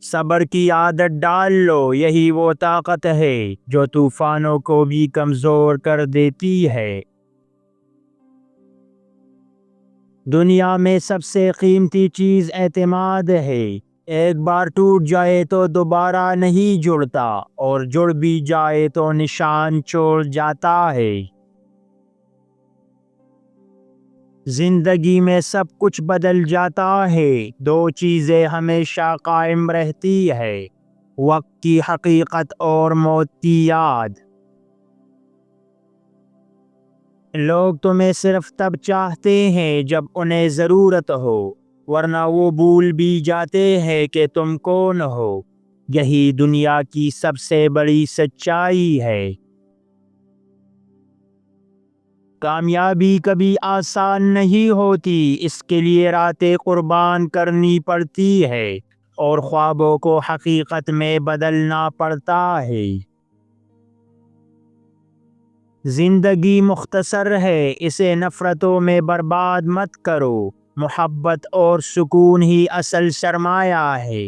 صبر کی عادت ڈال لو، یہی وہ طاقت ہے جو طوفانوں کو بھی کمزور کر دیتی ہے۔ دنیا میں سب سے قیمتی چیز اعتماد ہے۔ ایک بار ٹوٹ جائے تو دوبارہ نہیں جڑتا، اور جڑ بھی جائے تو نشان چھوڑ جاتا ہے۔ زندگی میں سب کچھ بدل جاتا ہے، دو چیزیں ہمیشہ قائم رہتی ہے: وقت کی حقیقت اور موت کی یاد۔ لوگ تمہیں صرف تب چاہتے ہیں جب انہیں ضرورت ہو، ورنہ وہ بھول بھی جاتے ہیں کہ تم کون ہو۔ یہی دنیا کی سب سے بڑی سچائی ہے۔ کامیابی کبھی آسان نہیں ہوتی، اس کے لیے راتیں قربان کرنی پڑتی ہے، اور خوابوں کو حقیقت میں بدلنا پڑتا ہے۔ زندگی مختصر ہے، اسے نفرتوں میں برباد مت کرو۔ محبت اور سکون ہی اصل سرمایہ ہے۔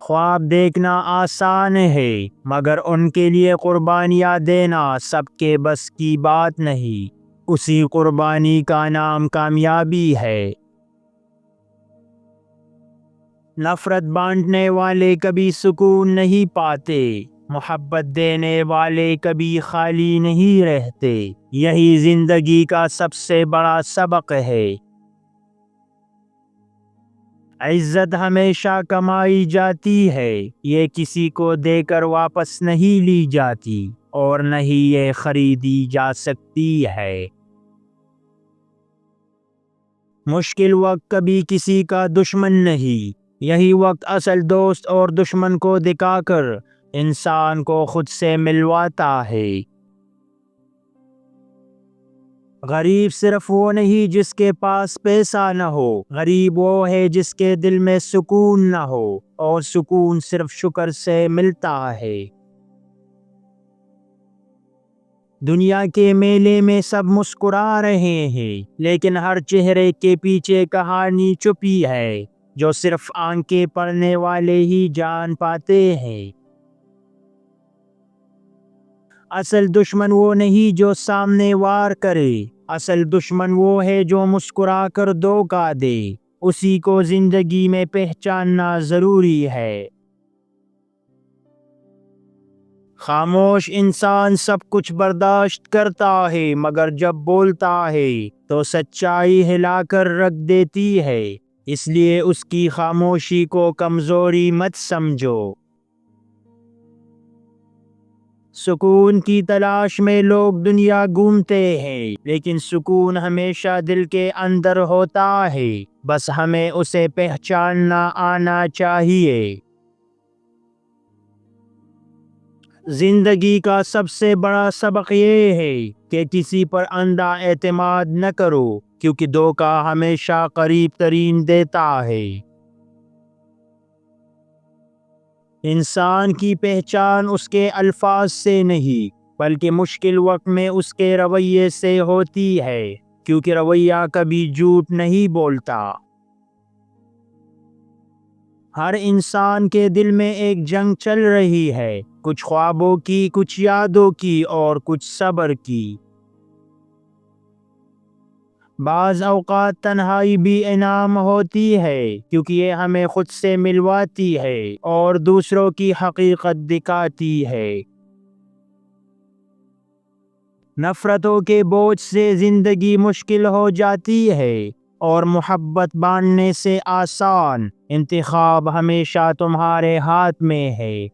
خواب دیکھنا آسان ہے، مگر ان کے لیے قربانیاں دینا سب کے بس کی بات نہیں۔ اسی قربانی کا نام کامیابی ہے۔ نفرت بانٹنے والے کبھی سکون نہیں پاتے، محبت دینے والے کبھی خالی نہیں رہتے۔ یہی زندگی کا سب سے بڑا سبق ہے۔ عزت ہمیشہ کمائی جاتی ہے، یہ کسی کو دے کر واپس نہیں لی جاتی، اور نہ ہی یہ خریدی جا سکتی ہے۔ مشکل وقت کبھی کسی کا دشمن نہیں، یہی وقت اصل دوست اور دشمن کو دکھا کر انسان کو خود سے ملواتا ہے۔ غریب صرف وہ نہیں جس کے پاس پیسہ نہ ہو، غریب وہ ہے جس کے دل میں سکون نہ ہو، اور سکون صرف شکر سے ملتا ہے۔ دنیا کے میلے میں سب مسکرا رہے ہیں، لیکن ہر چہرے کے پیچھے کہانی چھپی ہے، جو صرف آنکھیں پڑھنے والے ہی جان پاتے ہیں۔ اصل دشمن وہ نہیں جو سامنے وار کرے، اصل دشمن وہ ہے جو مسکرا کر دھوکا دے۔ اسی کو زندگی میں پہچاننا ضروری ہے۔ خاموش انسان سب کچھ برداشت کرتا ہے، مگر جب بولتا ہے تو سچائی ہلا کر رکھ دیتی ہے۔ اس لیے اس کی خاموشی کو کمزوری مت سمجھو۔ سکون کی تلاش میں لوگ دنیا گھومتے ہیں، لیکن سکون ہمیشہ دل کے اندر ہوتا ہے، بس ہمیں اسے پہچاننا آنا چاہیے۔ زندگی کا سب سے بڑا سبق یہ ہے کہ کسی پر اندھا اعتماد نہ کرو، کیونکہ دھوکہ ہمیشہ قریب ترین دیتا ہے۔ انسان کی پہچان اس کے الفاظ سے نہیں، بلکہ مشکل وقت میں اس کے رویے سے ہوتی ہے، کیونکہ رویہ کبھی جھوٹ نہیں بولتا۔ ہر انسان کے دل میں ایک جنگ چل رہی ہے، کچھ خوابوں کی، کچھ یادوں کی، اور کچھ صبر کی۔ بعض اوقات تنہائی بھی انعام ہوتی ہے، کیونکہ یہ ہمیں خود سے ملواتی ہے اور دوسروں کی حقیقت دکھاتی ہے۔ نفرتوں کے بوجھ سے زندگی مشکل ہو جاتی ہے، اور محبت بانٹنے سے آسان۔ انتخاب ہمیشہ تمہارے ہاتھ میں ہے۔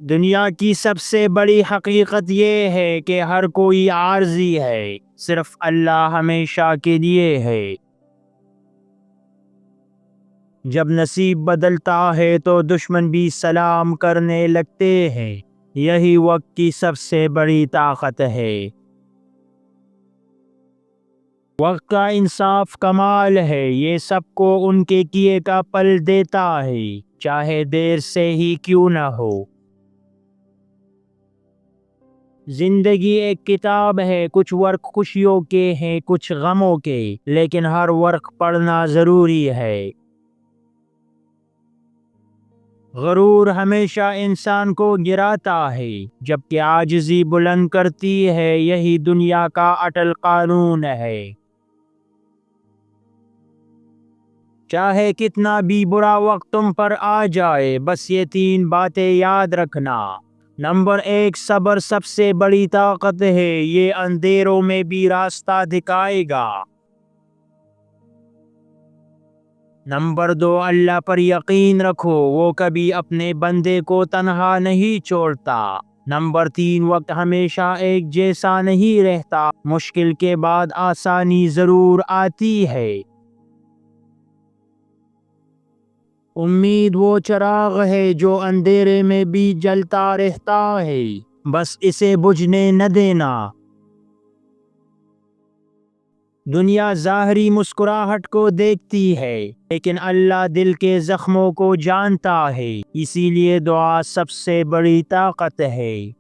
دنیا کی سب سے بڑی حقیقت یہ ہے کہ ہر کوئی عارضی ہے، صرف اللہ ہمیشہ کے لیے ہے۔ جب نصیب بدلتا ہے تو دشمن بھی سلام کرنے لگتے ہیں، یہی وقت کی سب سے بڑی طاقت ہے۔ وقت کا انصاف کمال ہے، یہ سب کو ان کے کیے کا پل دیتا ہے، چاہے دیر سے ہی کیوں نہ ہو۔ زندگی ایک کتاب ہے، کچھ ورق خوشیوں کے ہیں، کچھ غموں کے، لیکن ہر ورق پڑھنا ضروری ہے۔ غرور ہمیشہ انسان کو گراتا ہے، جبکہ عاجزی بلند کرتی ہے۔ یہی دنیا کا اٹل قانون ہے۔ چاہے کتنا بھی برا وقت تم پر آ جائے، بس یہ 3 باتیں یاد رکھنا۔ نمبر 1، صبر سب سے بڑی طاقت ہے، یہ اندھیروں میں بھی راستہ دکھائے گا۔ نمبر 2، اللہ پر یقین رکھو، وہ کبھی اپنے بندے کو تنہا نہیں چھوڑتا۔ نمبر 3، وقت ہمیشہ ایک جیسا نہیں رہتا، مشکل کے بعد آسانی ضرور آتی ہے۔ امید وہ چراغ ہے جو اندھیرے میں بھی جلتا رہتا ہے، بس اسے بجھنے نہ دینا۔ دنیا ظاہری مسکراہٹ کو دیکھتی ہے، لیکن اللہ دل کے زخموں کو جانتا ہے، اسی لیے دعا سب سے بڑی طاقت ہے۔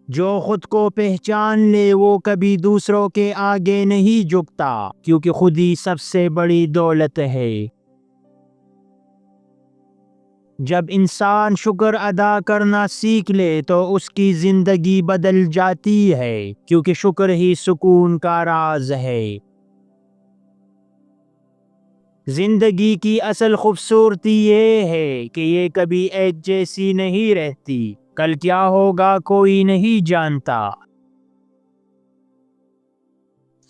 جو خود کو پہچان لے وہ کبھی دوسروں کے آگے نہیں جھکتا، کیونکہ خود ہی سب سے بڑی دولت ہے۔ جب انسان شکر ادا کرنا سیکھ لے تو اس کی زندگی بدل جاتی ہے، کیونکہ شکر ہی سکون کا راز ہے۔ زندگی کی اصل خوبصورتی یہ ہے کہ یہ کبھی ایک جیسی نہیں رہتی۔ کل کیا ہوگا کوئی نہیں جانتا۔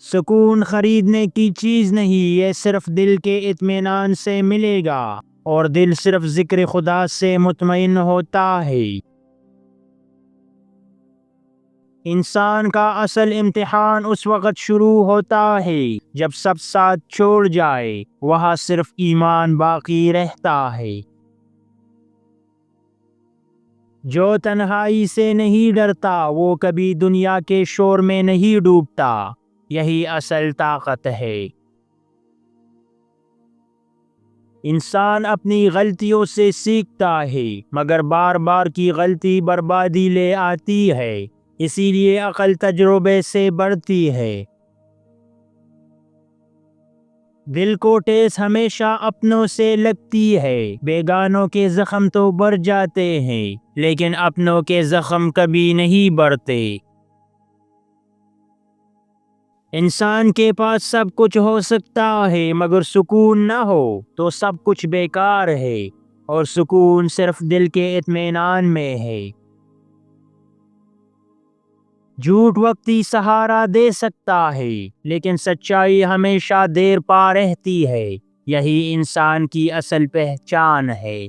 سکون خریدنے کی چیز نہیں، یہ صرف دل کے اطمینان سے ملے گا، اور دل صرف ذکر خدا سے مطمئن ہوتا ہے۔ انسان کا اصل امتحان اس وقت شروع ہوتا ہے جب سب ساتھ چھوڑ جائے، وہاں صرف ایمان باقی رہتا ہے۔ جو تنہائی سے نہیں ڈرتا وہ کبھی دنیا کے شور میں نہیں ڈوبتا، یہی اصل طاقت ہے۔ انسان اپنی غلطیوں سے سیکھتا ہے، مگر بار بار کی غلطی بربادی لے آتی ہے، اسی لیے عقل تجربے سے بڑھتی ہے۔ دل کو ٹھیس ہمیشہ اپنوں سے لگتی ہے، بیگانوں کے زخم تو بڑھ جاتے ہیں، لیکن اپنوں کے زخم کبھی نہیں بڑھتے۔ انسان کے پاس سب کچھ ہو سکتا ہے، مگر سکون نہ ہو تو سب کچھ بیکار ہے، اور سکون صرف دل کے اطمینان میں ہے۔ جھوٹ وقتی سہارا دے سکتا ہے، لیکن سچائی ہمیشہ دیر پا رہتی ہے، یہی انسان کی اصل پہچان ہے۔